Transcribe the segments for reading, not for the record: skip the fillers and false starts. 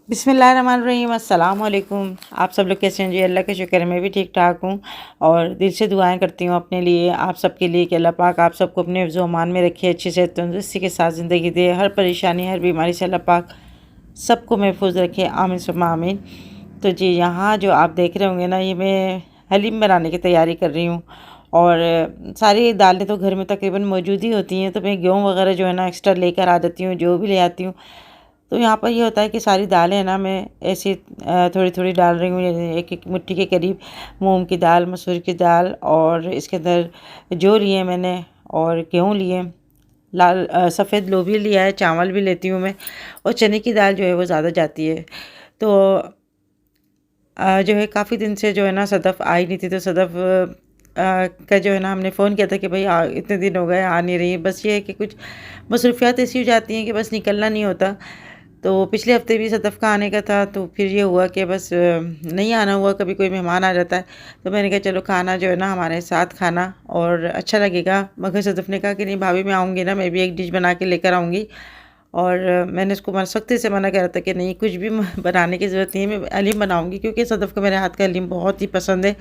बिस्मिल्लाहिर्रहमानिर्रहीम अस्सलाम वालेकुम। आप सब लोग कैसे हैं जी? अल्लाह का शुक्र है, मैं भी ठीक ठाक हूँ और दिल से दुआएं करती हूँ अपने लिए, आप सबके लिए कि अल्लाह पाक आप सबको अपने हिफ्ज़ व अमान में रखे, अच्छी से तंदुरुस्ती के साथ ज़िंदगी दे, हर परेशानी हर बीमारी से अल्लाह पाक सबको महफूज रखे, आमीन सुम्मा आमीन। तो जी यहाँ जो आप देख रहे होंगे ना, ये मैं हलीम बनाने की तैयारी कर रही हूँ और सारी दालें तो घर में तकरीबन मौजूद ही होती हैं, तो मैं गेहूँ वगैरह जो है ना एक्स्ट्रा लेकर आ जाती हूँ, जो भी ले आती हूँ। तो यहाँ पर ये होता है कि सारी दालें ना मैं ऐसे थोड़ी थोड़ी डाल रही हूँ, एक एक मुट्ठी के करीब मूंग की दाल, मसूर की दाल और इसके अंदर जो लिए मैंने और गेहूँ लिए, लाल सफ़ेद लोबिया लिया है, चावल भी लेती हूँ मैं और चने की दाल जो है वो ज़्यादा जाती है। तो जो है काफ़ी दिन से जो है ना सदफ़ आई नहीं थी, तो सदफ़ का जो है ना हमने फ़ोन किया था कि भाई इतने दिन हो गए आ नहीं रही। बस ये है कि कुछ मसरूफ़ियात ऐसी हो जाती हैं कि बस निकलना नहीं होता। तो पिछले हफ्ते भी सदफ़ का आने का था, तो फिर ये हुआ कि बस नहीं आना हुआ, कभी कोई मेहमान आ जाता है। तो मैंने कहा चलो खाना जो है ना हमारे साथ खाना और अच्छा लगेगा। मगर सदफ़ ने कहा कि नहीं भाभी, मैं आऊँगी ना, मैं भी एक डिश बना के लेकर आऊँगी। और मैंने उसको सख्ती से मना करा था कि नहीं, कुछ भी बनाने की ज़रूरत नहीं है, मैं हलीम बनाऊँगी, क्योंकि सदफ़ को मेरे हाथ का हलीम बहुत ही पसंद है।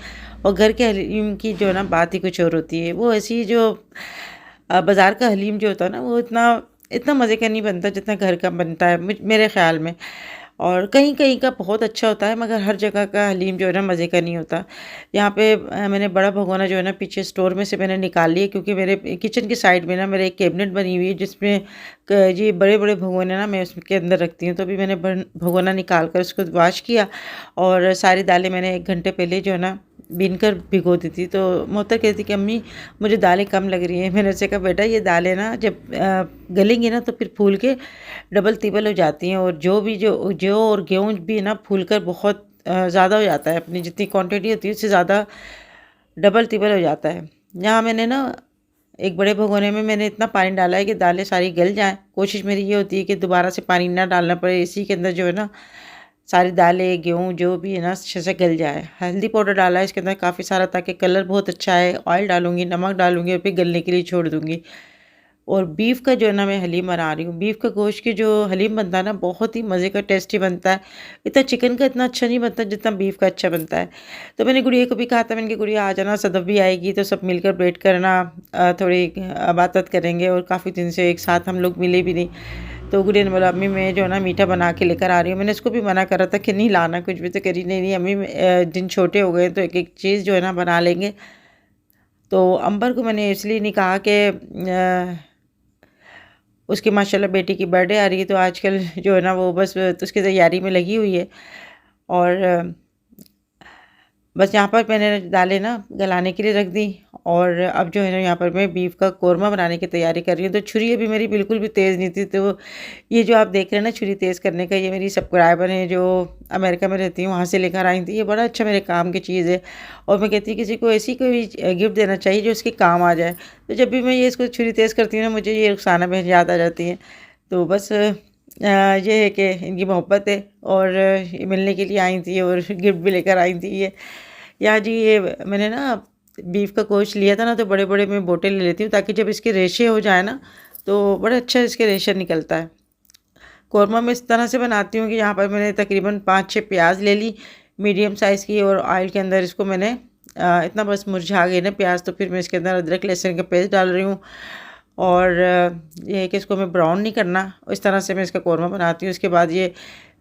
और घर के हलीम की जो है ना बात ही कुछ और होती है। वो ऐसी जो बाज़ार का हलीम जो होता है ना, वो इतना इतना मज़े का नहीं बनता जितना घर का बनता है मेरे ख़्याल में। और कहीं कहीं का बहुत अच्छा होता है, मगर हर जगह का हलीम जो है ना मज़े का नहीं होता। यहाँ पे मैंने बड़ा भगोना जो है ना पीछे स्टोर में से मैंने निकाल लिया, क्योंकि मेरे किचन की साइड में ना मेरे एक कैबिनेट बनी हुई है, जिसमें ये बड़े बड़े भगोने ना मैं उसके अंदर रखती हूँ। तो अभी मैंने भगोना निकाल कर उसको वॉश किया और सारी दालें मैंने 1 घंटे पहले जो है ना बीन कर भिगो दी थी। तो मोहतर कहती थी कि अम्मी मुझे दालें कम लग रही हैं। मैंने उससे कहा बेटा, ये दालें ना जब गलेंगी ना तो फिर फूल के डबल तिबल हो जाती हैं, और जो जो और गेहूँ भी ना फूल कर बहुत ज़्यादा हो जाता है, अपनी जितनी क्वांटिटी होती है उससे ज़्यादा डबल तिबल हो जाता है। यहाँ मैंने ना एक बड़े भगोने में मैंने इतना पानी डाला है कि दालें सारी गल जाएँ। कोशिश मेरी ये होती है कि दोबारा से पानी ना डालना पड़े, इसी के अंदर जो है ना सारी दालें, गेहूँ जो भी है ना अच्छे से गल जाए। हल्दी पाउडर डाला है इसके अंदर काफ़ी सारा, ताकि कलर बहुत अच्छा आए। ऑयल डालूँगी, नमक डालूँगी और फिर गलने के लिए छोड़ दूँगी। और बीफ का जो है ना मैं हलीम बना रही हूँ। बीफ का गोश्त की जो हलीम बनता है ना, बहुत ही मज़े का टेस्टी बनता है। इतना चिकन का इतना अच्छा नहीं बनता जितना बीफ का अच्छा बनता है। तो मैंने गुड़िया को भी कहा था, मैंने कहा गुड़िया आ जाना, सदफ़ भी आएगी तो सब मिलकर बैठ कर ना थोड़ी बात करेंगे, और काफ़ी दिन से एक साथ हम लोग मिले भी नहीं। तो गुड़िया ने बोला अम्मी मैं जो है ना मीठा बना के लेकर आ रही हूँ। मैंने उसको भी मना करा था कि नहीं लाना कुछ भी, तो करी नहीं नहीं अम्मी, दिन छोटे हो गए तो एक एक चीज़ जो है ना बना लेंगे। तो अंबर को मैंने इसलिए नहीं कहा कि उसकी माशाल्लाह बेटी की बर्थडे आ रही है, तो आजकल जो है ना वो बस तो उसकी तैयारी में लगी हुई है। और बस यहाँ पर मैंने दालें ना गलाने के लिए रख दी, और अब जो है ना यहाँ पर मैं बीफ का कोरमा बनाने की तैयारी कर रही हूँ। तो छुरी अभी मेरी बिल्कुल भी तेज़ नहीं थी। तो ये जो आप देख रहे हैं ना छुरी तेज़ करने का, ये मेरी सब्सक्राइबर हैं जो अमेरिका में रहती हैं, वहाँ से लेकर आई थी। ये बड़ा अच्छा मेरे काम की चीज़ है, और मैं कहती हूँ किसी को ऐसी कोई गिफ्ट देना चाहिए जो उसके काम आ जाए। तो जब भी मैं ये इसको छुरी तेज़ करती हूँ ना, मुझे ये रुखसाना बहन याद आ जाती हैं। तो बस ये है कि इनकी मोहब्बत है, और ये मिलने के लिए आई थी और गिफ्ट भी लेकर आई थी ये। या जी ये मैंने ना बीफ का गोश्त लिया था ना, तो बड़े बड़े मैं बोटे ले लेती हूँ, ताकि जब इसके रेशे हो जाए ना तो बड़ा अच्छा इसके रेशा निकलता है। कौरमा मैं इस तरह से बनाती हूँ कि यहाँ पर मैंने तकरीबन 5-6 प्याज ले ली मीडियम साइज़ की, और ऑयल के अंदर इसको मैंने इतना बस मुरझा गए ना प्याज, तो फिर मैं इसके अंदर अदरक लहसुन का पेस्ट डाल रही हूँ। और ये है कि इसको मैं ब्राउन नहीं करना, इस तरह से मैं इसका कौरमा बनाती हूँ। उसके बाद ये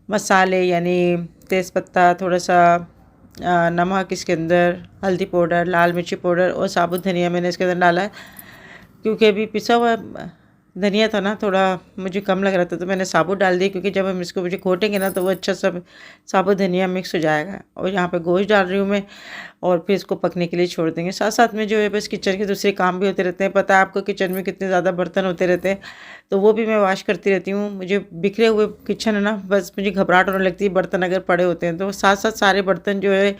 मसाले यानी तेज़पत्ता, थोड़ा सा नमक, इसके अंदर हल्दी पाउडर, लाल मिर्ची पाउडर और साबुत धनिया मैंने इसके अंदर डाला है, क्योंकि अभी पिसा हुआ धनिया था ना थोड़ा मुझे कम लग रहा था, तो मैंने साबुत डाल दिया, क्योंकि जब हम इसको मुझे घोटेंगे ना तो वो अच्छा सब साबुत धनिया मिक्स हो जाएगा। और यहाँ पे गोश्त डाल रही हूँ मैं, और फिर इसको पकने के लिए छोड़ देंगे। साथ साथ में जो है बस किचन के दूसरे काम भी होते रहते हैं। पता है आपको किचन में कितने ज़्यादा बर्तन होते रहते हैं, तो वो भी मैं वॉश करती रहती हूँ। मुझे बिखरे हुए किचन है ना, बस मुझे घबराहट होने लगती है बर्तन अगर पड़े होते हैं, तो साथ साथ सारे बर्तन जो है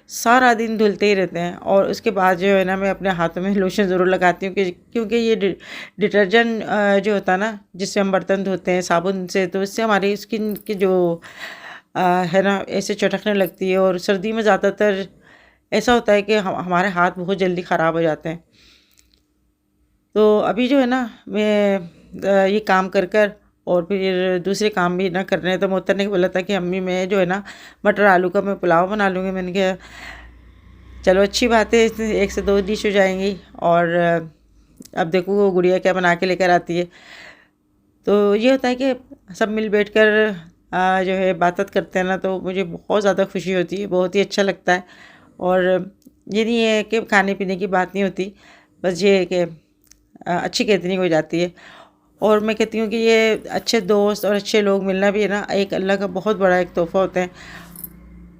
सारा दिन धुलते ही रहते हैं। और उसके बाद जो है ना मैं अपने हाथों में लोशन ज़रूर लगाती हूँ, कि क्योंकि ये डिटर्जेंट जो होता है ना जिससे हम बर्तन धोते हैं साबुन से, तो इससे हमारी स्किन की जो है ना ऐसे चटकने लगती है। और सर्दी में ज़्यादातर ऐसा होता है कि हमारे हाथ बहुत जल्दी ख़राब हो जाते हैं। तो अभी जो है ना मैं ये काम कर कर और फिर दूसरे काम भी ना करने हैं। तो मोहतर ने बोला था कि अम्मी मैं जो है ना मटर आलू का मैं पुलाव बना लूँगी। मैंने कहा चलो अच्छी बात है, 1 से 2 डिश हो जाएंगी। और अब देखो वो गुड़िया क्या बना के लेकर आती है। तो ये होता है कि सब मिल बैठ कर जो है बात करते हैं ना, तो मुझे बहुत ज़्यादा खुशी होती है, बहुत ही अच्छा लगता है। और ये नहीं है कि खाने पीने की बात नहीं होती, बस ये है कि अच्छी गैदरिंग हो जाती है। और मैं कहती हूँ कि ये अच्छे दोस्त और अच्छे लोग मिलना भी है ना, एक अल्लाह का बहुत बड़ा एक तोहफ़ा होता है।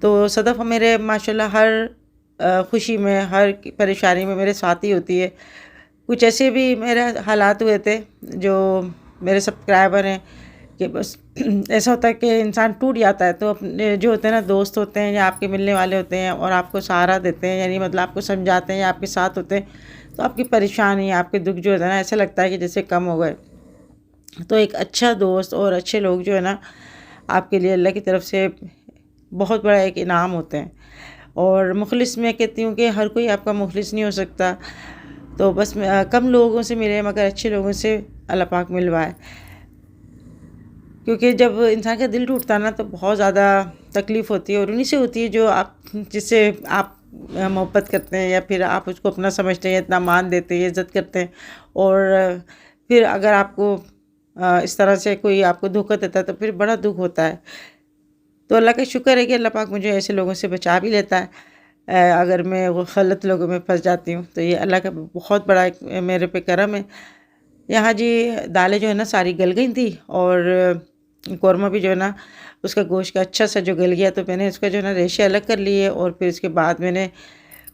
तो सदफ़ मेरे माशाल्लाह हर खुशी में, हर परेशानी में मेरे साथ ही होती है। कुछ ऐसे भी मेरे हालात हुए थे जो मेरे सब्सक्राइबर हैं कि बस ऐसा होता है कि इंसान टूट जाता है, तो अपने जो होते हैं ना दोस्त होते हैं या आपके मिलने वाले होते हैं और आपको सहारा देते हैं, यानी मतलब आपको समझाते हैं या आपके साथ होते हैं, तो आपकी परेशानी आपके दुख जो होता है ना, ऐसा लगता है कि जैसे कम हो गए। तो एक अच्छा दोस्त और अच्छे लोग जो है ना आपके लिए अल्लाह की तरफ से बहुत बड़ा एक इनाम होते हैं। और मुखलिस मैं कहती हूँ कि हर कोई आपका मुखलिस नहीं हो सकता, तो बस कम लोगों से मिले मगर अच्छे लोगों से अल्लाह पाक मिलवाए। क्योंकि जब इंसान का दिल टूटता है ना तो बहुत ज़्यादा तकलीफ़ होती है, और उन्हीं से होती है जो आप जिससे आप मोहब्बत करते हैं या फिर आप उसको अपना समझते हैं, इतना मान देते हैं, इज़्ज़त करते हैं। और फिर अगर आपको इस तरह से कोई आपको धोखा देता है तो फिर बड़ा दुख होता है। तो अल्लाह का शुक्र है कि अल्लाह पाक मुझे ऐसे लोगों से बचा भी लेता है। अगर मैं वो गलत लोगों में फंस जाती हूँ तो ये अल्लाह का बहुत बड़ा एक मेरे पे करम है। यहाँ जी दालें जो है ना सारी गल गई थी, और कौरमा भी जो है ना उसका गोश्त का अच्छा सा जो गल गया, तो मैंने उसका जो है ना रेशे अलग कर लिए, और फिर उसके बाद मैंने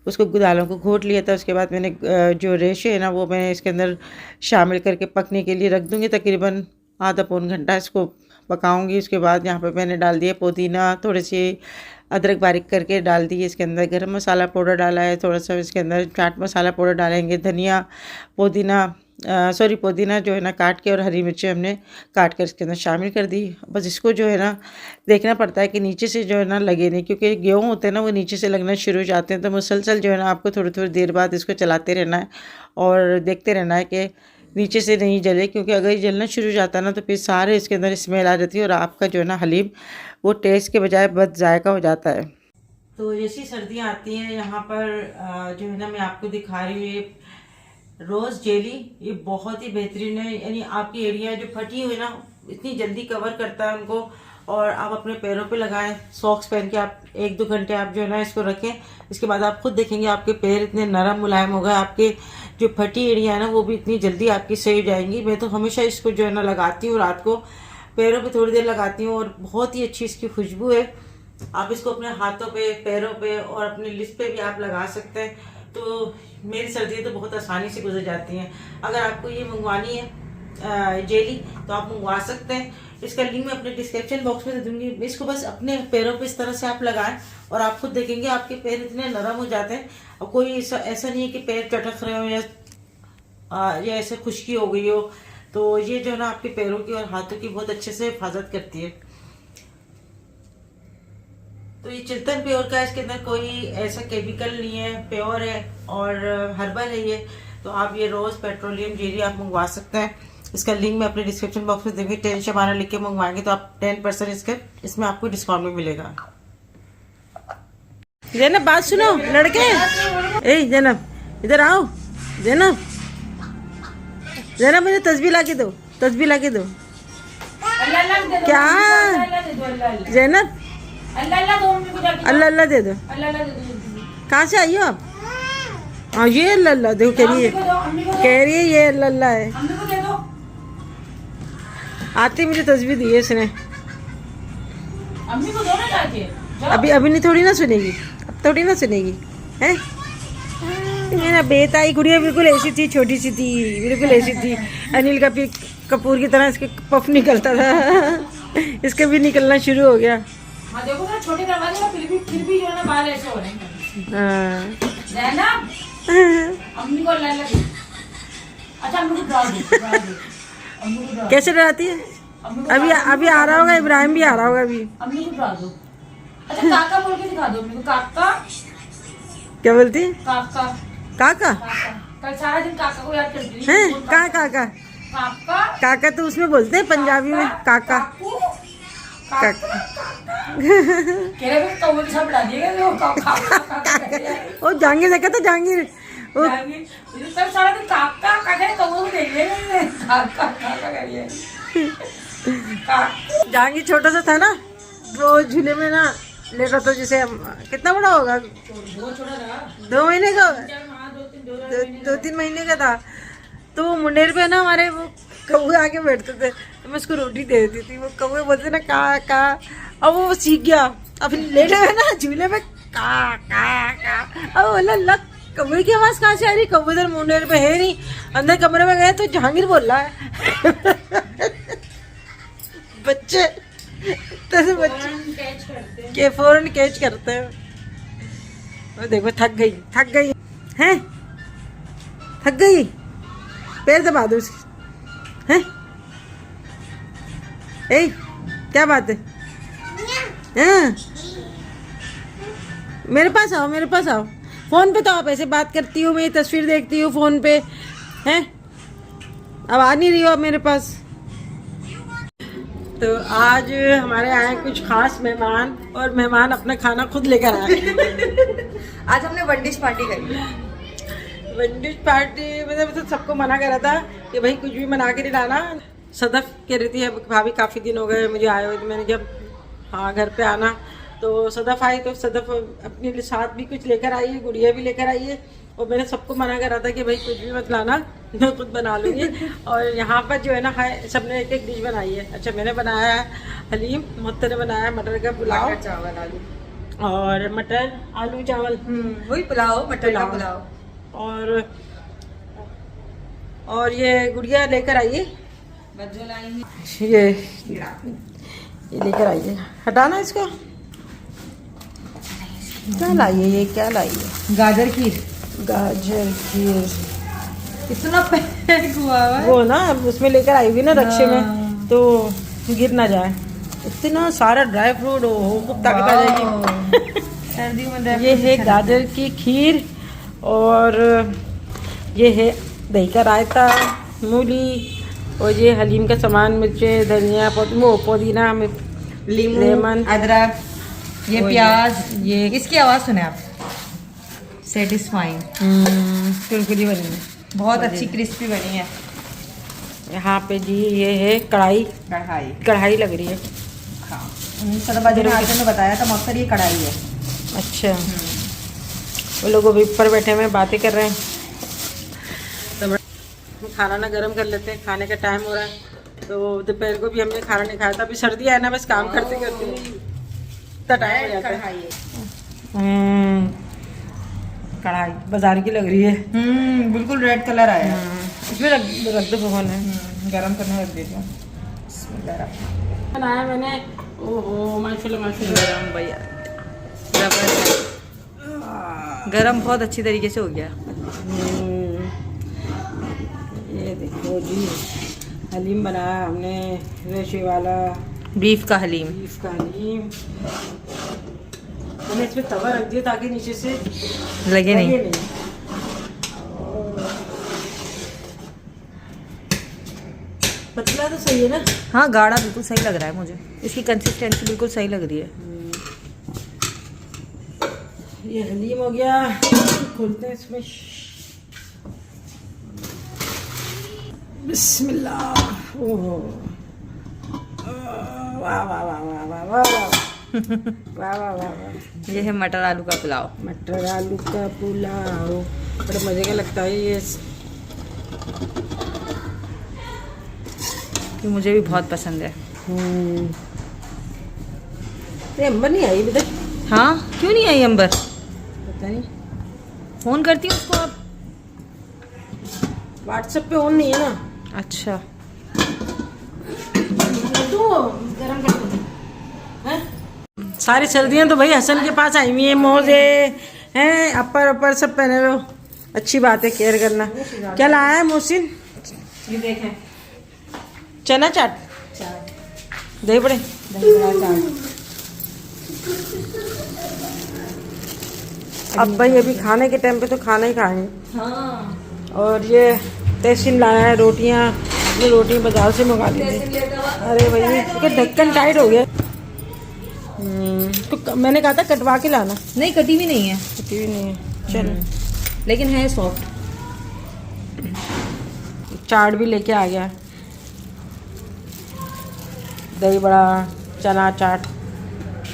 उसको दालों को घोट लिया था। उसके बाद मैंने जो रेशे है ना वो मैंने इसके अंदर शामिल करके पकने के लिए रख दूँगी। तकरीबन आधा पौन घंटा इसको पकाऊंगी। उसके बाद यहाँ पे मैंने डाल दिया पुदीना, थोड़ी सी अदरक बारीक करके डाल दी। इसके अंदर गरम मसाला पाउडर डाला है, थोड़ा सा इसके अंदर चाट मसाला पाउडर डालेंगे, धनिया पुदीना पुदीना जो है ना काट के, और हरी मिर्ची हमने काट कर इसके अंदर शामिल कर दी। बस इसको जो है ना देखना पड़ता है कि नीचे से जो है ना लगे नहीं, क्योंकि गेहूँ होते हैं ना वो नीचे से लगना शुरू हो जाते हैं। तो मुसलसल जो है ना आपको थोड़ी थोड़ी देर बाद इसको चलाते रहना है और देखते रहना है कि नीचे से नहीं जले, क्योंकि अगर ये जलना शुरू हो जाता है ना तो फिर सारे इसके अंदर स्मेल आ जाती है और आपका जो है ना हलीम वो टेस्ट के बजाय बद जायका हो जाता है। तो जैसी सर्दियाँ आती हैं यहाँ पर जो है ना मैं आपको दिखा रही हूँ ये रोज़ जेली, ये बहुत ही बेहतरीन है। यानी आपकी एरिया जो फटी हुई ना इतनी जल्दी कवर करता है उनको, और आप अपने पैरों पे लगाएं, सॉक्स पहन के आप 1-2 घंटे आप जो है ना इसको रखें। इसके बाद आप खुद देखेंगे आपके पैर इतने नरम मुलायम हो गए, आपके जो फटी एरिया है ना वो भी इतनी जल्दी आपकी सही हो जाएंगी। मैं तो हमेशा इसको जो है ना लगाती हूँ, रात को पैरों पे थोड़ी देर लगाती हूँ, और बहुत ही अच्छी इसकी खुशबू है। आप इसको अपने हाथों पे, पैरों पे और अपने लिप्स पे भी आप लगा सकते हैं। तो मेरी सर्दियाँ तो बहुत आसानी से गुजर जाती हैं। अगर आपको ये मंगवानी है जेली तो आप मंगवा सकते हैं। इसका लिंक मैं अपने डिस्क्रिप्शन बॉक्स में दे दूंगी। इसको बस अपने पैरों पे इस तरह से आप लगाएं और आप खुद देखेंगे आपके पैर इतने नरम हो जाते हैं। और कोई ऐसा नहीं है कि पैर चटक रहे हो या ऐसे खुश्की हो गई हो। तो ये जो है ना आपके पैरों की और हाथों की बहुत अच्छे से हिफाजत करती है। तो ये चिल्तन प्योर का, इसके अंदर कोई ऐसा केमिकल नहीं है, प्योर है और हर्बल है ये। तो आप ये रोज़ पेट्रोलियम जेली आप मंगवा सकते हैं। इसका लिंक मैं अपने डिस्क्रिप्शन बॉक्स में दूंगी। 10 शबाना लिख के मंगवाएंगे तो आप 10% इसमें आपको डिस्काउंट भी मिलेगा। जैनब बात सुनो लड़के, ए जैनब इधर आओ। जैनब मुझे तस्बीह ला के दो, तस्बीह ला के दो। क्या जैनब अल्लाह दे दो। कहाँ से आई हो आप? हाँ ये अल्लाह देखो कह रही है ये अल्लाह है। आती मुझे तस्वीर दी है इसने। अभी नहीं, थोड़ी ना सुनेगी, अब थोड़ी ना सुनेगी है। मेरा बेताई गुड़िया बिल्कुल ऐसी थी, छोटी सी थी, बिल्कुल ऐसी थी। अनिल कपूर की तरह इसके पफ निकलता था, इसके भी निकलना शुरू हो गया। हाँ देखो ना छोटे करवा देगा, फिर भी जो है ना बाल ऐसे हो रहे हैं। अम्मी को ला दे। अच्छा अम्मी को ड्रा दो। कैसे डराती है? अभी आ रहा होगा, इब्राहिम भी आ रहा होगा अभी। अम्मी को ड्रा दो। अच्छा काका बोल के दिखा दो अम्मी को। काका क्या बोलती है? काका काका कल सारा दिन काका को याद करती है। कहाँ काका? काका काका तो उसमें बोलते हैं पंजाबी में, काका काकू काका। कह रहे कौन सा बना दिएगा वो काका ओ जहांगीर देखा तो जहांगीर वो सब सारा दिन काका काका कौन देख रहे काका काका करिए काकू जहांगीर छोटा सा था ना, वो झूले में ना लेटा था, जैसे कितना बड़ा होगा, बहुत छोटा था 2 महीने का, 2-3 2-3 महीने का था। तो वो मुंडेर पे ना हमारे वो कौवे आके बैठते थे, तो मैं उसको रोटी दे देती थी, वो कौवे बोलते ना का। अब वो सीख गया, अब लेटे हुए ना झूले में का। अब बोला लग कौवे की आवाज कहाँ से आ रही, कौवे इधर मुंडेर पे है नहीं, अंदर कमरे में गए तो जहांगीर बोल रहा है। बच्चे तैसे बच्चे कैच करते हैं के फौरन कैच करते हैं। और देखो थक गई हैं, थक गई, पैर दबा दो उसकी हैं। ए क्या बात है, हाँ मेरे पास आओ, फोन पे तो आप ऐसे बात करती हो, मेरी तस्वीर देखती हूँ फोन पे हैं, अब आ नहीं रही हो आप मेरे पास। तो आज हमारे आए हैं कुछ खास मेहमान, और मेहमान अपना खाना खुद लेकर आए। आज हमने वन डिश पार्टी करी। वन डिश पार्टी मतलब तो सबको मना करा था कि भाई कुछ भी बना के नहीं लाना। सदफ कह रही थी भाभी काफ़ी दिन हो गए मुझे आए हुए, तो मैंने जब हाँ घर पे आना तो सदफ आई, तो सदफ अपने साथ भी कुछ लेकर आई है, गुड़िया भी लेकर आई है, और मैंने सबको मना करा था कि भाई कुछ भी मत लाना, मैं खुद बना लूँगी। और यहाँ पर जो है ना सबने एक डिश बनाई है। अच्छा मैंने बनाया है हलीम, मोहत्तर ने बनाया मटर का पुलाव, चावल आलू और मटर आलू चावल, वही पुलाव, मटर का पुलाव। और ये गुड़िया लेकर आई है, बच्चों लाएंगे ये लेकर आई है, हटाना इसको। क्या लाई है ये, क्या लाई है, गाजर खीर। गाजर खीर, इतना पैक हुआ है वो ना उसमें लेकर आई हुई ना रक्षे में, तो गिर ना जाए। इतना सारा ड्राई फ्रूट हो खूब ताकत आ जाएगी। सर्दियों में ये है गाजर की खीर, और ये है दही का रायता, मूली, और ये हलीम का सामान, मिर्चें, धनिया, पुदीना, लीमू, लेमन, अदरक, ये और प्याज। ये इसकी आवाज़ सुने आप, सेटिस्फाइंग, कुरकुरी बनी है, बहुत अच्छी क्रिस्पी बनी है। यहाँ पे जी ये है कढ़ाई कढ़ाई लग रही है। हाँ, सदबाजी ने आज में बताया था मक्सर ये कढ़ाई है। अच्छा वो लोग अभी ऊपर बैठे हुए बातें कर रहे हैं, तो खाना ना गर्म कर लेते हैं, खाने का टाइम हो रहा है। तो दोपहर को भी हमने खाना नहीं खाया था, अभी सर्दी है ना, बस काम करते करते इतना टाइम हो जाता है। कढ़ाई बाजार की लग रही है, बिल्कुल रेड कलर आया। इसमें रख दो भगवान है, गरम करने रख देती हूँ। बनाया मैंने, ओहो माशाल्लाह भैया गरम बहुत अच्छी तरीके से हो गया। ये देखो जी हलीम बनाया हमने, रेशे वाला बीफ का हलीम। मैंने इसमें तवा रख दिया ताकि नीचे से लगे नहीं। पतला तो सही है ना, हाँ गाढ़ा बिल्कुल सही लग रहा है मुझे, इसकी कंसिस्टेंसी बिल्कुल सही लग रही है। ये हलीम हो गया, खोलते हैं इसमें, बिस्मिल्लाह। ओहो वाह वाह वाह वाह वाह वाह वाह वाह वाह। ये है मटर आलू का पुलाव। मटर आलू का पुलाव बड़ा मजे का लगता है ये, मुझे भी बहुत पसंद है। ये अंबर नहीं आई अभी तक? हाँ क्यों नहीं आई अंबर? पता नहीं, फोन करती हूँ उसको आप। व्हाट्सएप पे ऑन नहीं है ना। अच्छा गरम कर दो। सारी सर्दियाँ तो भाई हसन के पास आई हुई है, मोजे हैं, अपर सब पहने हुए हो, अच्छी बात है, केयर करना। क्या लाया है मोहसिन? ये देखें, चना चाट, दही बड़े, अब भाई अभी खाने के टाइम पे तो खाना ही खाएंगे। हाँ और ये तहसीन लाया है, रोटियाँ, ये रोटी बाजार से मंगा ली थी। अरे भाई इसके ढक्कन टाइट हो गया। तो मैंने कहा था कटवा के लाना। नहीं कटी भी नहीं है, कटी भी नहीं है। चलो लेकिन है सॉफ्ट। चाट भी लेके आ गया, दही बड़ा, चना चाट।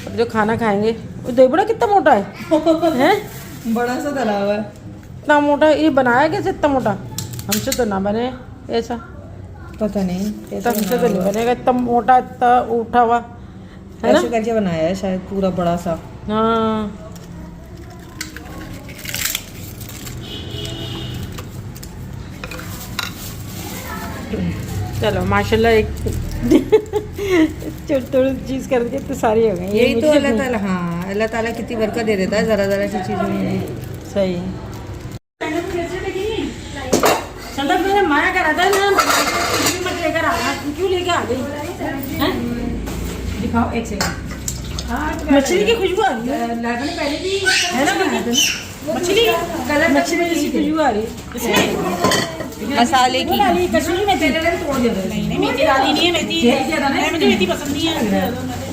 अब जो खाना खाएंगे वो दही बड़ा कितना मोटा है हैं? बड़ा सा तला हुआ है। इतना मोटा ये बनाया कैसे इतना मोटा? हमसे तो ना बने ऐसा, पता नहीं तो हमसे तो नहीं बनेगा इतना मोटा, इतना उठा हुआ है ना। ऐसे करके बनाया है शायद पूरा बड़ा सा। हाँ चलो माशाल्लाह एक छोटी थोड़ी चीज़ करके तो सारी हो गई। यही तो अल्लाह ताला, हाँ अल्लाह ताला कितनी बरकत दे देता है ज़रा ज़रा सी चीज़ों में। सही। मैंने माया करा था ना, मत लेकर आना, क्यों लेके आ गई? दिखाओ एक सेकंड। मछली की खुशबू आ रही है, पहले भी है ना? मछली की खुशबू आ रही है। मसाले की कसूरी मेथी तोड़ दे रहे। नहीं मेथी डाली नहीं है, मेथी मुझे मेथी पसंद नहीं है।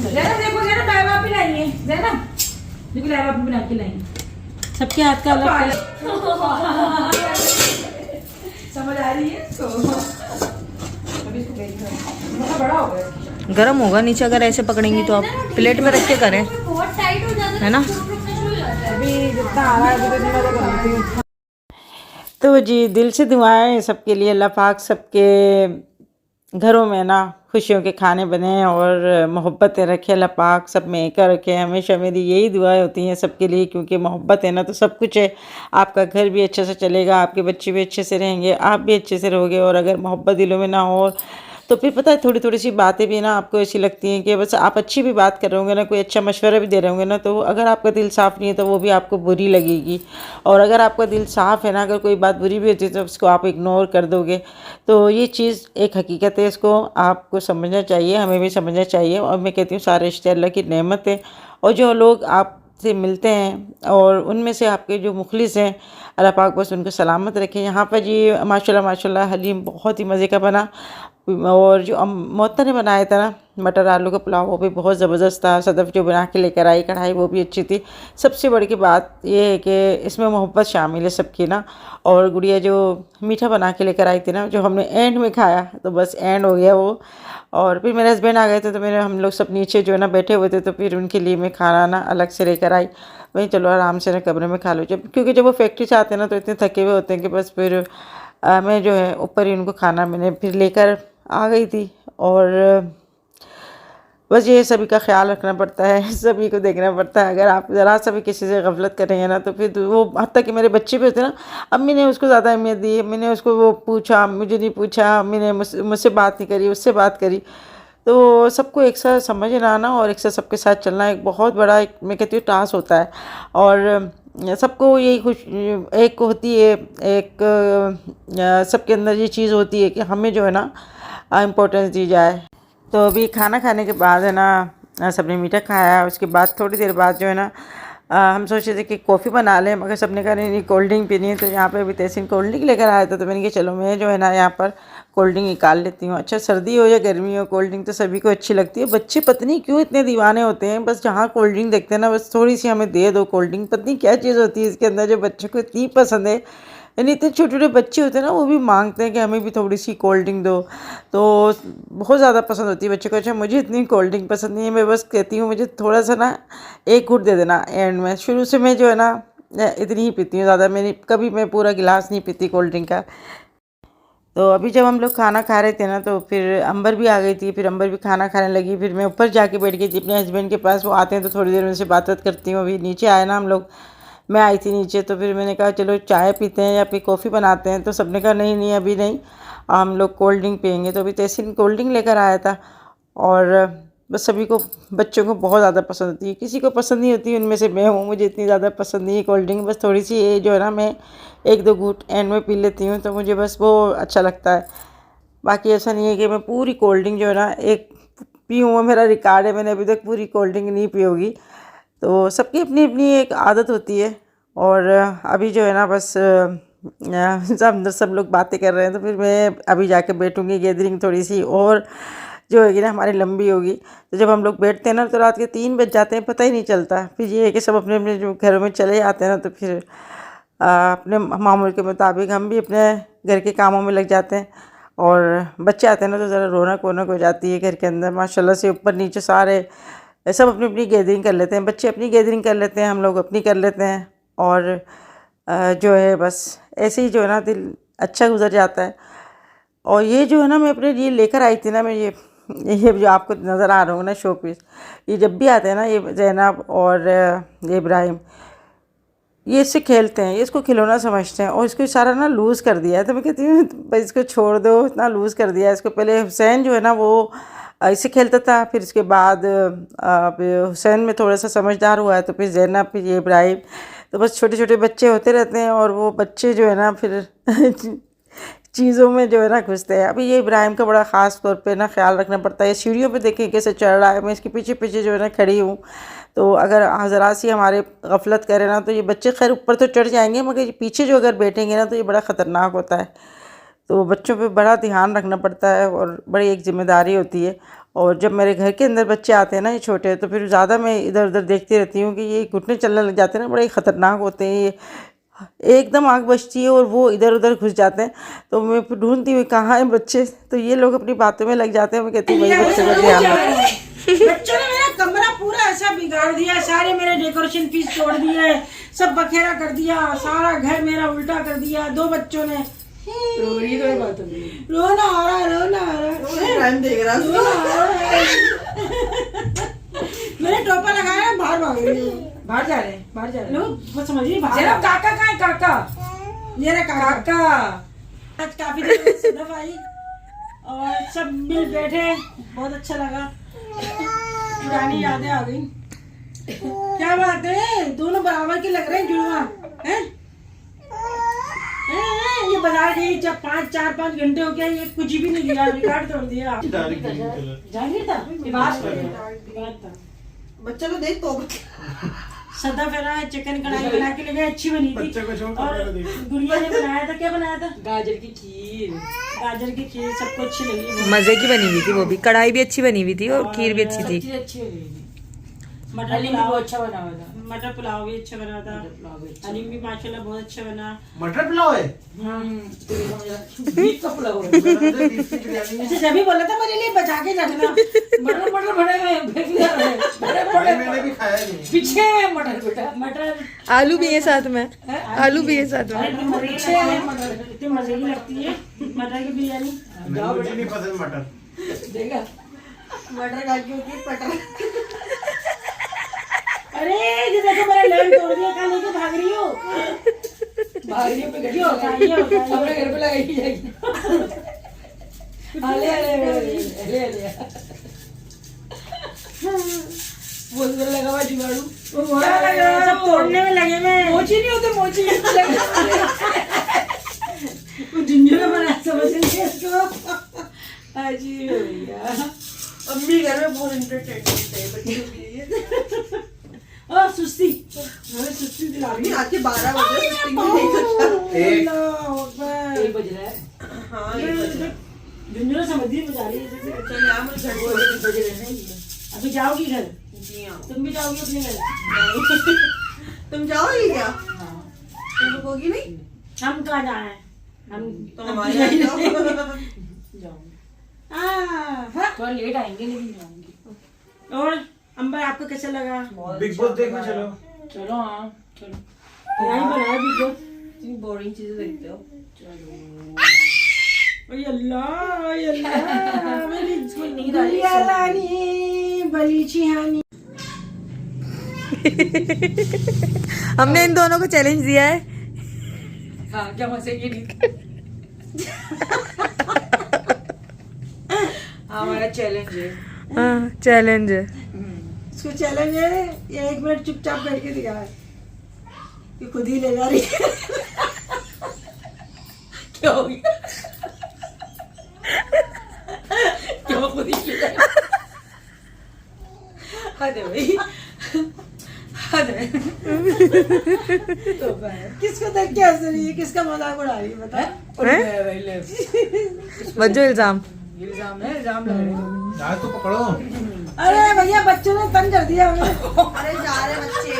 देखो जरा बाबा भी लाई है, जरा देखो बाबा भी बना के लाई है। सबके हाथ का अलग समझ आ रही है तो अभी इसको बहुत बड़ा हो गया। गरम होगा नीचे अगर ऐसे पकड़ेंगी तो आप प्लेट में रख के करें, बहुत टाइट हो जाता है ना। अभी जितना आ रहा है उतना तो बनाती हूँ। तो जी दिल से दुआएं सबके लिए, अल्लाह पाक सबके घरों में ना खुशियों के खाने बने और मोहब्बतें रखे, अल्लाह पाक सब में एक रखे। हमेशा मेरी यही दुआएं होती हैं सबके लिए, क्योंकि मोहब्बत है ना तो सब कुछ है। आपका घर भी अच्छे से चलेगा, आपके बच्चे भी अच्छे से रहेंगे, आप भी अच्छे से रहोगे। और अगर मोहब्बत दिलों में ना हो तो फिर पता है थोड़ी थोड़ी सी बातें भी ना आपको ऐसी लगती हैं कि बस आप अच्छी भी बात कर रहे होंगे ना, कोई अच्छा मशवरा भी दे रहे होंगे ना, तो अगर आपका दिल साफ़ नहीं है तो वो भी आपको बुरी लगेगी। और अगर आपका दिल साफ़ है ना, अगर कोई बात बुरी भी होती है तो उसको आप इग्नोर कर दोगे। तो ये चीज़ एक हकीकत है, इसको आपको समझना चाहिए, हमें भी समझना चाहिए। और मैं कहती हूँ सारे रिश्ते अल्लाह की नेमत है, और जो लोग आप से मिलते हैं और उनमें से आपके जो मुखलिस हैं, अल्लाह पाक बस उनको सलामत रखें। यहाँ पर जी माशाल्लाह माशाल्लाह हलीम बहुत ही मज़े का बना, और जो मोहत्ता ने बनाया था ना मटर आलू का पुलाव, वो भी बहुत ज़बरदस्त था। सदफ़ जो बना के लेकर आई कढ़ाई, वो भी अच्छी थी। सबसे बड़ी की बात ये है कि इसमें मोहब्बत शामिल है सबकी ना। और गुड़िया जो मीठा बना के लेकर आई थी ना, जो हमने एंड में खाया तो बस एंड हो गया वो। और फिर मेरे हस्बैंड आ गए थे तो हम लोग सब नीचे जो है ना बैठे हुए थे, तो फिर उनके लिए मैं खाना ना अलग से लेकर आई। वहीं चलो आराम से ना कमरे में खा लो, क्योंकि जब वो फैक्ट्री से आते हैं ना तो इतने थके हुए होते हैं कि बस फिर मैं जो है ऊपर ही उनको खाना मैंने फिर लेकर आ गई थी। और बस ये सभी का ख्याल रखना पड़ता है, सभी को देखना पड़ता है। अगर आप ज़रा सा भी किसी से गफलत करेंगे ना तो फिर वो, हत्ता कि मेरे बच्चे भी होते हैं ना, अम्मी ने उसको ज़्यादा अहमियत दी, मैंने उसको वो पूछा, मुझे नहीं पूछा, अम्मी ने मुझसे बात नहीं करी, उससे बात करी। तो सबको एक साथ समझना आना और एक साथ सबके साथ चलना एक बहुत बड़ा, एक मैं कहती हूँ टास्क होता है। और सबको यही खुश एक होती है, एक सबके अंदर ये चीज़ होती है कि हमें जो है ना इम्पोर्टेंस दी जाए। तो अभी खाना खाने के बाद है ना सबने मीठा खाया, उसके बाद थोड़ी देर बाद जो है ना हम सोच रहे थे कि कॉफ़ी बना लें, मगर सबने कहा नहीं कोल्ड ड्रिंक पीनी है। तो यहाँ पे अभी तहसीन कोल्ड ड्रिंक लेकर आया था, तो मैंने कहा चलो मैं जो है ना यहाँ पर कोल्ड ड्रिंक निकाल लेती हूँ। अच्छा सर्दी हो या गर्मी हो, कोल्ड ड्रिंक तो सभी को अच्छी लगती है। बच्चे पता नहीं क्यों इतने दीवाने होते हैं, बस जहाँ कोल्ड ड्रिंक देखते हैं ना बस थोड़ी सी हमें दे दो कोल्ड ड्रिंक। पता नहीं क्या चीज़ होती है इसके अंदर जो बच्चों को इतनी पसंद है। यानी इतने छोटे छोटे बच्चे होते हैं ना, वो भी मांगते हैं कि हमें भी थोड़ी सी कोल्ड ड्रिंक दो। तो बहुत ज़्यादा पसंद होती है बच्चों को। अच्छा मुझे इतनी कोल्ड ड्रिंक पसंद नहीं है, मैं बस कहती हूँ मुझे थोड़ा सा ना एक घूंट दे देना एंड में। शुरू से मैं जो है ना इतनी ही पीती हूँ, ज़्यादा मेरी कभी मैं पूरा गिलास नहीं पीती कोल्ड ड्रिंक का। तो अभी जब हम लोग खाना खा रहे थे ना तो फिर अंबर भी आ गई थी, फिर अंबर भी खाना खाने लगी। फिर मैं ऊपर जाके बैठ गई थी अपने हस्बैंड के पास, वो आते हैं तो थोड़ी देर उनसे बात करती हूँ। अभी नीचे आए ना हम लोग, मैं आई थी नीचे, तो फिर मैंने कहा चलो चाय पीते हैं या फिर कॉफ़ी बनाते हैं। तो सबने कहा नहीं नहीं अभी नहीं, हम लोग कोल्ड ड्रिंक पियेंगे। तो अभी तहसीन कोल्ड ड्रिंक लेकर आया था, और बस सभी को बच्चों को बहुत ज़्यादा पसंद होती है, किसी को पसंद नहीं होती, उनमें से मैं हूँ। मुझे इतनी ज़्यादा पसंद नहीं है कोल्ड ड्रिंक, बस थोड़ी सी ये जो है ना मैं एक दो घूंट एंड में पी लेती हूँ, तो मुझे बस वो अच्छा लगता है। बाकी ऐसा नहीं है कि मैं पूरी कोल्ड ड्रिंक जो है ना एक पी हूँ, मेरा रिकॉर्ड है, मैंने अभी तक पूरी कोल्ड ड्रिंक नहीं पी होगी। तो सबकी अपनी अपनी एक आदत होती है। और अभी जो है ना बस अंदर सब लोग बातें कर रहे हैं, तो फिर मैं अभी जाके बैठूँगी। गैदरिंग थोड़ी सी और जो होगी ना हमारी लंबी होगी। तो जब हम लोग बैठते हैं ना तो रात के 3 बज जाते हैं, पता ही नहीं चलता। फिर ये है कि सब अपने अपने जो घरों में चले जाते हैं ना, तो फिर अपने मामूल के मुताबिक हम भी अपने घर के कामों में लग जाते हैं। और बच्चे आते हैं ना तो ज़रा रौनक वौनक हो जाती है घर के अंदर। माशाल्लाह से ऊपर नीचे सारे सब अपनी अपनी गैदरिंग कर लेते हैं। बच्चे अपनी गैदरिंग कर लेते हैं, हम लोग अपनी कर लेते हैं। और जो है बस ऐसे ही जो है ना दिन अच्छा गुजर जाता है। और ये जो है ना मैं अपने लिए लेकर आई थी ना, मैं ये जो आपको नज़र आ रहा हूँ ना शो पीस, ये जब भी आते हैं ना, ये ज़ैनब और ये इब्राहिम, ये इससे खेलते हैं, ये इसको खिलौना समझते हैं और इसको सारा ना लूज़ कर दिया है। तो मैं कहती हूँ भाई इसको छोड़ दो, इतना लूज़ कर दिया है इसको। पहले हुसैन जो है ना वो इससे खेलता था, फिर इसके बाद अब हुसैन में थोड़ा सा समझदार हुआ है, तो फिर ज़ैनब, फिर ये इब्राहिम। तो बस छोटे छोटे बच्चे होते रहते हैं और वो बच्चे जो है ना फिर चीज़ों में जो है ना घुसते हैं। अभी ये इब्राहिम का बड़ा ख़ास तौर पे ना ख्याल रखना पड़ता है। सीढ़ियों पे देखें कैसे चढ़ रहा है, मैं इसके पीछे पीछे जो है ना खड़ी हूँ। तो अगर ज़रा सी हमारे गफलत करें ना तो ये बच्चे खैर ऊपर तो चढ़ जाएंगे, मगर ये पीछे जो अगर बैठेंगे ना तो ये बड़ा ख़तरनाक होता है। तो बच्चों पे बड़ा ध्यान रखना पड़ता है और बड़ी एक ज़िम्मेदारी होती है। और जब मेरे घर के अंदर बच्चे आते हैं ना ये छोटे, तो फिर ज़्यादा मैं इधर उधर देखती रहती हूँ कि ये घुटने चलने लग जाते हैं ना, बड़े ख़तरनाक होते हैं। ये एकदम आँख बचती है और वो इधर उधर घुस जाते हैं। तो मैं फिर ढूंढती हुई कहाँ हैं बच्चे, तो ये लोग अपनी बातों में लग जाते हैं। मैं कहती हूँ भाई बच्चों का ध्यान रखो। बच्चों ने मेरा कमरा पूरा ऐसा बिगाड़ दिया, सारे मेरे डेकोरेशन पीस तोड़ दिए, सब बखेरा कर दिया, सारा घर मेरा उल्टा कर दिया। 2 बच्चों ने रो रही तो बात हो रही है। रोना आ रहा है, रोना आ रहा है, देख रहा रोना आ रहा है। मैंने टोपा लगाया, बाहर भाग रही हूँ। बाहर जा रहे हैं, बाहर जा रहे हैं। लोग वो समझिए बाहर। जरा काका कहाँ है? काका, ये रहा काका। काका। आज काफी देर बाद सदफ आई और सब मिल बैठे, बहुत अच्छा लगा। पुरानी यादें आ गई। क्या बात है, दोनों बराबर के लग रहे हैं, जुड़वा हैं? ये बाजार गई जब 4-5 घंटे हो गया, ये कुछ भी नहीं लिया, रिकॉर्ड तोड़ दिया। जाहिर था बच्चा तो देख तो सदफ है ना चिकन कढ़ाई बना के ले गए, अच्छी बनी थी। और गुड़िया ने बनाया था, क्या बनाया था? गाजर की खीर। गाजर की खीर सबको अच्छी लगी। मजे की बनी हुई थी वो भी, कढ़ाई भी अच्छी बनी हुई थी और खीर भी अच्छी थी। अच्छी बनी थी। मटर हलीम भी पुलाव बहुत अच्छा बना हुआ था। मटर पुलाव भी अच्छा बना था। हलीम भी माशाल्लाह बहुत अच्छा बना। मटर पुलाव है। बीफ का पुलाव है। अच्छा जब भी बोला था मेरे लिए बचा के रखना। मटर मटर बड़े में मैंने भी खाया नहीं। पीछे में मटर बेटा। मटर आलू भी है साथ में, आलू भी है साथ में। इतनी मजे की लगती है मटर की बिरयानी। मुझे नहीं पसंद मटर। देखा मटर खा के होती है पटर। अरे ये देखो मेरा लैंप तोड़ दिया, कहाँ लेके भाग रही हो? भागने पे ये होता है, ये होता है। अपने घर पे लगाई जाएगी। ले बहुत बुरा लगा हुआ जुगाड़ू। क्या लग रहा है? सब तोड़ने में लगे मैं। मोची नहीं होते, मोची वो झुंझुना बनाया, समझ नहीं इसको। अजीब है भैया। अम्मी घर में बहुत इंटरटेनमेंट है बच्चों के लिए। और सुस्ती, हमें सुस्ती दिला रही है। रात के 12 बजे सुस्ती में नहीं सोचा। एक बज रहा है। हाँ झुंझुना समझी बजा रही है जैसे। चल यहाँ मुझे घर को बजे रहना ही है। अभी जाओगी घर? जी हाँ। तुम भी जाओगी अपने घर? तुम जाओगी क्या? हाँ। तुम रुकोगी नहीं? हम कहाँ जाए? हम तो हमारे यहाँ जाओ। थोड़ा लेट आएंगे लेकिन जाऊंगी। और अंबर आपको कैसा लगा? बिग बॉस देखने चलो। चलो हाँ चलो। यही बनाया बिग बॉस। इतनी बोरिंग चीजें देखते हो। ओए अल्लाह, ओए अल्लाह, मेरी नींद आ रही गुड़िया रानी, बलीची हानी। हमने इन दोनों को चैलेंज दिया है। हाँ क्या मजे की नींद। हमारा चैलेंज है। हाँ चैलेंज है। इसको चैलेंज है, ये 1 मिनट चुपचाप बैठ के दिखा है, ये खुद ही ले जा रही है। क्या हो गया? खुद ही अरे भाई किसको देख के हंस रही है, किसका मजाक उड़ा रही है बता। बज्जो इल्जाम। इल्जाम है, इल्जाम लग रहे हैं। आज तो पकड़ो। अरे भैया बच्चों ने तंग कर दिया हमें। अरे जा रहे बच्चे,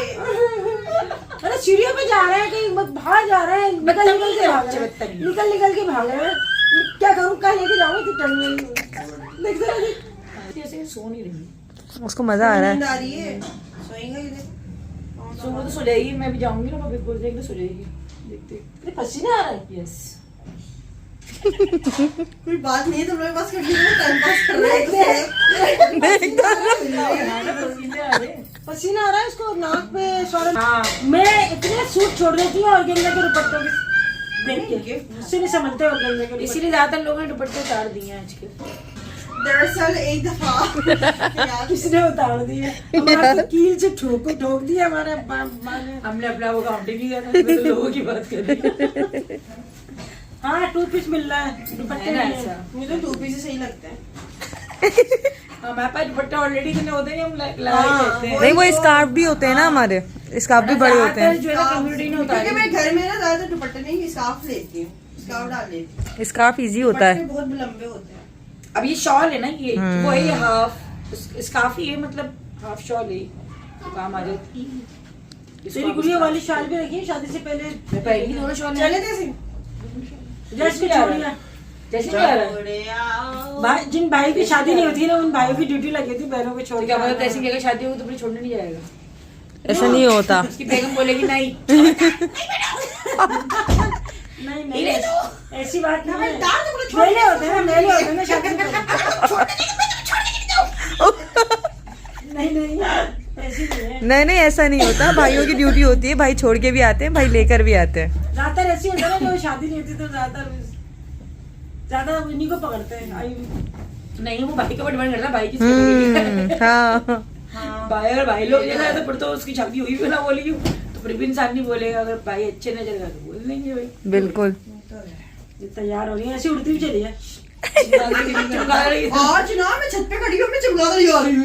अरे सीढ़ियों पे जा रहे हैं, कहीं बाहर जा रहे हैं, निकल के भाग रहे हैं, निकल के भाग रहे हैं। क्या करूँ, कहाँ लेके जाऊँ इतनी ठंड में। देख जरा देख। ऐसे सो नहीं रही। उसको मजा आ रहा है। आ रही है, सोएंगे ये। सो वो तो सो जाएगी, मैं भी जाऊंगी ना बिग बॉस देखने, सो जाएगी। देखते अरे पसीना आ रहा है। यस। कोई बात नहीं है, तुम लोग बस टाइम पास कर रहे पसीना आ रहा है इसको, नाक पे सॉरी। मैं इतने सूट छोड़ देती हूँ ऑर्गेन्जा के दुपट्टों के देख के, मुझसे नहीं समझते ऑर्गेन्जा के। इसीलिए ज्यादातर लोगों ने दुपट्टे उतार दिए हैं आजकल। दरअसल एक दफा किसने उतार दिए? हमारा तो कील से ठोक दिया हमारे माँ ने। हमने अपना वो काउंट ही नहीं किया था, मैं तो लोगों की बात कर रही हूँ। हाँ 2 पीस मिल रहा है दुपट्टे है ना में। ऐसा? मुझे तो 2 पीस सही लगते हैं। हमारे पास दुपट्टा ऑलरेडी इतने होते हैं, हम लगा देते हैं। नहीं वो स्कार्फ भी होते हैं ना हमारे, स्कार्फ भी बड़े होते हैं। जो है ना कम्युनिटी ने उतारे। क्योंकि मैं घर में ना ज्यादातर दुपट्टे नहीं, स्कार्फ लेती हूँ, स्कार्फ डाल लेती हूँ। स्कार्फ इजी होता दुपट्टे है। बहुत लंबे होते हैं। अब ये शॉल है ना, ये वो है, ये हाफ स्कार्फ ही है, मतलब हाफ शॉल है, तो काम आ जाती है। तेरी गुड़िया वाली शाल भी रखी है शादी से पहले। मैं पहली दोनों शॉल चले थे सिंह? जैसे छोड़िया जैसे नहीं आ रहा है। जिन भाई की शादी नहीं होती है ना, उन भाइयों की ड्यूटी लगी होती, बहनों को छोड़ तो के क्या आना। मतलब तैसी की अगर शादी होगी तो फिर छोड़ने नहीं जाएगा? ऐसा नहीं होता। उसकी बेगम बोलेगी नहीं। नहीं ऐसी बात नहीं है। डाल दो, बोले छोड़ मेले होते हैं ना शादी से पहले। नहीं ऐसी नहीं है। नहीं ऐसा नहीं होता, भाइयों की ड्यूटी होती है, भाई छोड़ के भी आते हैं, भाई लेकर भी आते हैं। ज्यादातर ऐसी होता है ना, जो शादी नहीं होती तो ज्यादा उन्हीं को पकड़ते हैं। नहीं, वो भाई का ऊपर डिपेंड करता है, भाई की हाँ भाई अगर भाई लोग जैसा है तो फिर तो उसकी शादी हुई भी ना बोलेगी तो फिर भी इंसान नहीं बोलेगा। अगर भाई अच्छे न चलेगा तो बोल देंगे भाई। बिल्कुल। ये तैयार हो रही है, ऐसी उड़ती हुई चली है। आज ना मैं छत पे खड़ी हूँ, मैं चमगादड़ जा रही हूँ।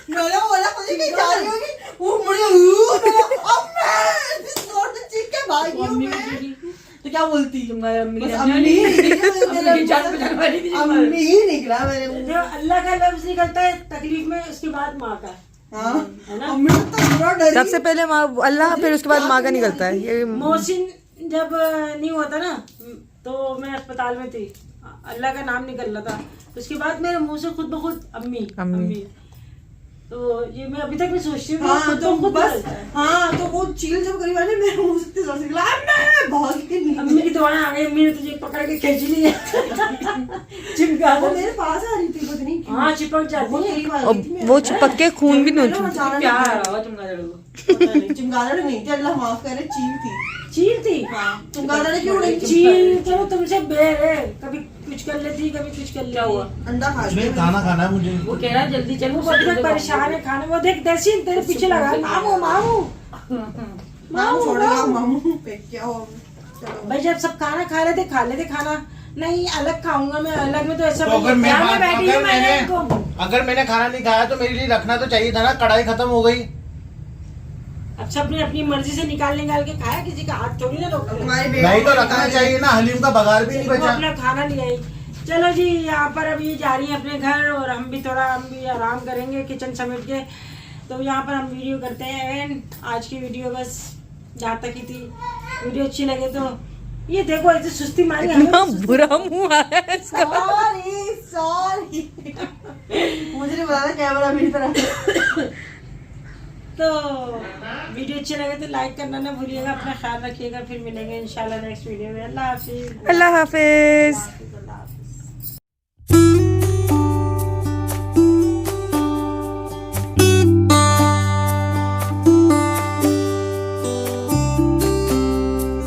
मैंने बोला मुझे कहीं जा रही होगी, वो मुड़े अब मैं जोर से चीख के भागी हूँ मैं। तो क्या बोलती बस अम्मी अम्मी ही निकला मेरे मुंह। जो अल्लाह का लफ्ज निकलता है तकलीफ में, उसके बाद माँ का। हाँ अम्मी तो पूरा डरी। सबसे पहले माँ अल्लाह, फिर उसके बाद माँ का निकलता है। ये मोहसिन जब नहीं हुआ था ना, तो मैं अस्पताल में थी, अल्लाह का नाम निकल रहा था, उसके बाद मेरे मुंह से खुद ब खुद अम्मी। तो ये मैं अभी तक भी सोचती हूँ। हाँ तो बस हाँ तो वो चील जब करीब आने मेरे मुंह से जोर से निकला, मैं भाग के नीचे। अम्मी की दुआएं आ गई, अम्मी ने तुझे पकड़ के खींच लिया। चिपका वो दो। मेरे पास आ रही थी, पता नहीं क्यों। हाँ चिपक जाती बहुत है। करीब आ और रही थी। वो चिपक के खून भी नोच। प्यार आ रहा होगा चमगादड़ को। चमगादड़ नहीं थी, अल्लाह माफ करे, चील थी। चील थी। हाँ चमगादड़ क्यों उड़ेगी? चील तो तुमसे बेर है, कभी कुछ कर लेती कभी कुछ कर लेती। क्या हुआ? अंडा खा नहीं खाना खाना है मुझे। वो कह रहा है जल्दी चल, वो बहुत परेशान है खाने। वो देख देसी तेरे पीछे लगा, मामू मामू मामू छोड़ेगा मामू पे क्या हो। चलो भाई जब सब खाना खा लेते खाना। नहीं अलग खाऊंगा मैं, अलग में तो ऐसा तो अगर मैं मैं बैठी हूँ, मैंने इनको अगर मैंने खाना नहीं खाया तो मेरे लिए रखना तो चाहिए था ना। कढ़ाई खत्म हो गई। अच्छा अपनी मर्जी से निकाल के खाया, किसी का हाथ थोड़ी ना रोकते। तुम्हारे नहीं तो रखना चाहिए ना, हलीम का बघार भी नहीं वो बचा। अपना खाना ले आई। चलो जी, यहाँ पर अभी जा रही है अपने घर, और हम भी आराम करेंगे किचन समेट के। तो यहाँ पर हम वीडियो करते हैं एंड आज की वीडियो बस यहाँ तक ही थी। वीडियो अच्छी लगे तो ये देखो ऐसे सुस्ती मारी इतना बुरा मुंह आ रहा है इसका। सॉरी मुझे नहीं पता था कैमरा मेरी तरफ। तो वीडियो अच्छे लगे तो लाइक करना ना भूलिएगा। अपना ख्याल रखिएगा, फिर मिलेंगे इंशाल्लाह नेक्स्ट वीडियो में। अल्लाह हाफिज। अल्लाह हाफिज। अल्लाह हाफिज।